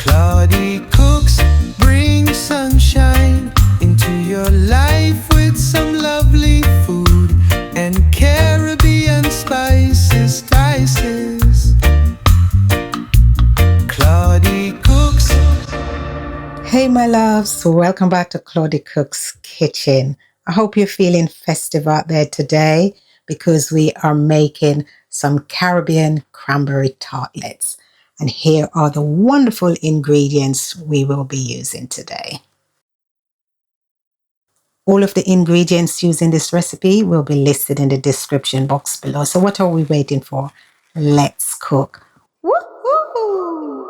Claudie cooks, bring sunshine into your life with some lovely food and Caribbean spices, spices. Claudie cooks. Hey my loves, welcome back to Claudie Cook's Kitchen. I hope you're feeling festive out there today because we are making some Caribbean cranberry tartlets. And here are the wonderful ingredients we will be using today. All of the ingredients used in this recipe will be listed in the description box below. So what are we waiting for? Let's cook. Woohoo!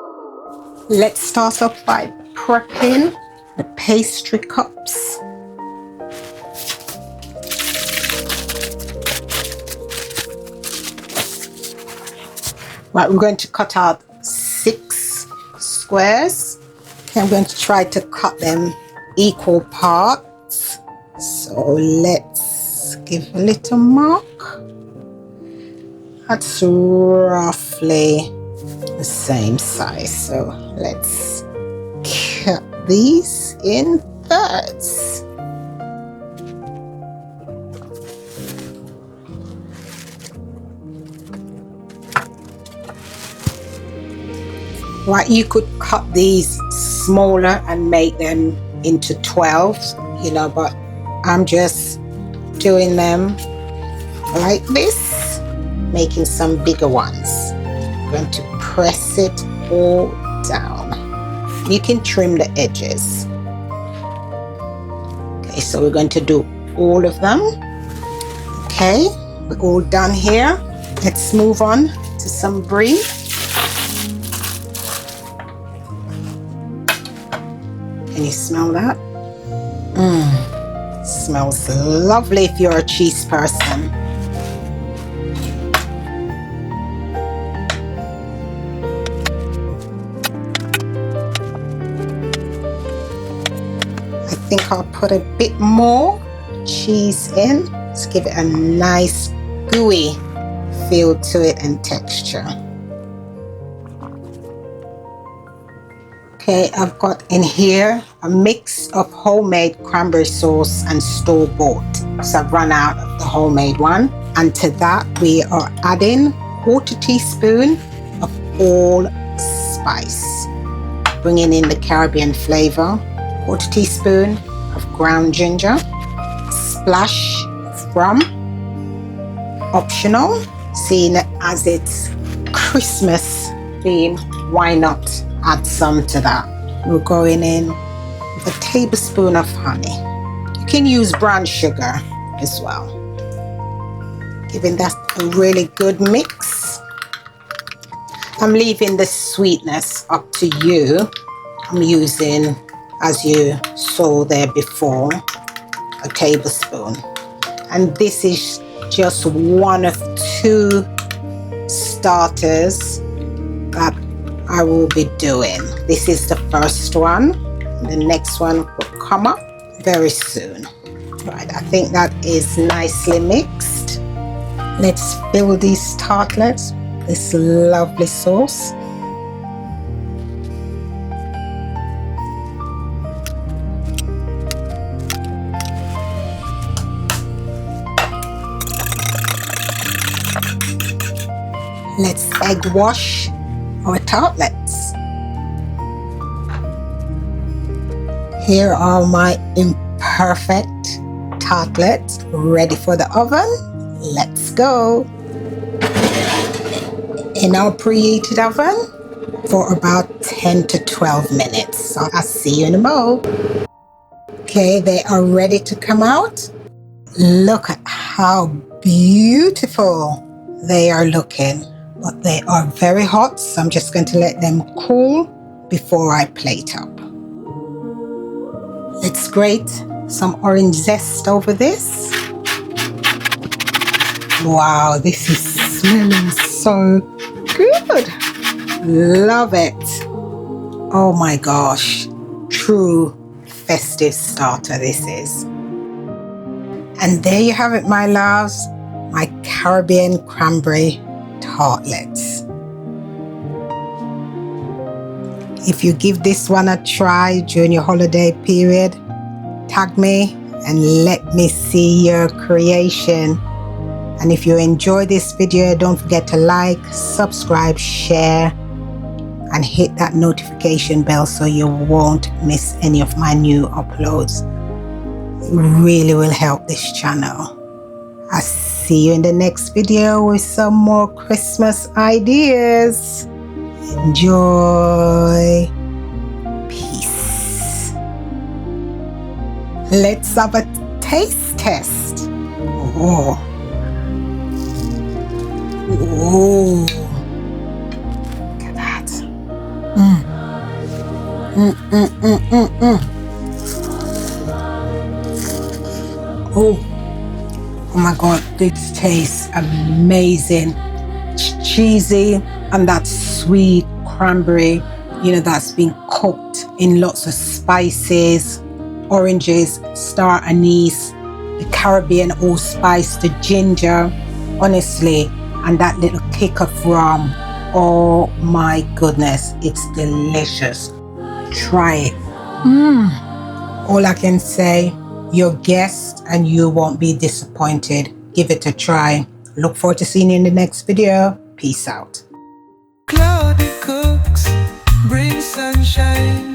Let's start off by prepping the pastry cups. Right, we're going to cut out 6 squares. Okay, I'm going to try to cut them equal parts. So let's give a little mark. That's roughly the same size. So let's cut these in thirds. Right, you could cut these smaller and make them into 12s, but I'm just doing them like this, making some bigger ones. I'm going to press it all down. You can trim the edges. Okay, so we're going to do all of them. Okay, we're all done here. Let's move on to some brie. Can you smell that? Smells lovely if you're a cheese person. I think I'll put a bit more cheese in. Let's give it a nice gooey feel to it and texture. Okay, I've got in here a mix of homemade cranberry sauce and store-bought. So I've run out of the homemade one. And to that, we are adding 1/4 teaspoon of allspice, bringing in the Caribbean flavor. 1/4 teaspoon of ground ginger, splash of rum, optional, seeing as it's Christmas theme, why not add some to that. We're going in with a tablespoon of honey. You can use brown sugar as well. Giving that a really good mix. I'm leaving the sweetness up to you. I'm using, as you saw there before, a tablespoon. And this is just one of 2 starters that I will be doing. This is the first one. The next one will come up very soon. Right, I think that is nicely mixed. Let's fill these tartlets with this lovely sauce. Let's egg wash our tartlets. Here are my imperfect tartlets ready for the oven. Let's go. In our preheated oven for about 10 to 12 minutes. So I'll see you in a mo. Okay, they are ready to come out. Look at how beautiful they are looking. But they are very hot, so I'm just going to let them cool before I plate up. Let's grate some orange zest over this. Wow, this is smelling so good. Love it. Oh my gosh, true festive starter this is. And there you have it, my loves, my Caribbean cranberry tartlets. If you give this one a try during your holiday period, tag me and let me see your creation. And if you enjoy this video, don't forget to like, subscribe, share, and hit that notification bell so you won't miss any of my new uploads. It really will help this channel. I'll see you in the next video with some more Christmas ideas. Enjoy. Peace. Let's have a taste test. Oh. Oh. Look at that. Oh my God, this tastes amazing. It's cheesy and that sweet cranberry, that's been cooked in lots of spices, oranges, star anise, the Caribbean allspice, the ginger, honestly, and that little kick of rum. Oh my goodness, it's delicious. Try it. All I can say, your guest and you won't be disappointed. Give it a try. Look forward to seeing you in the next video. Peace out. Cloudy cooks bring sunshine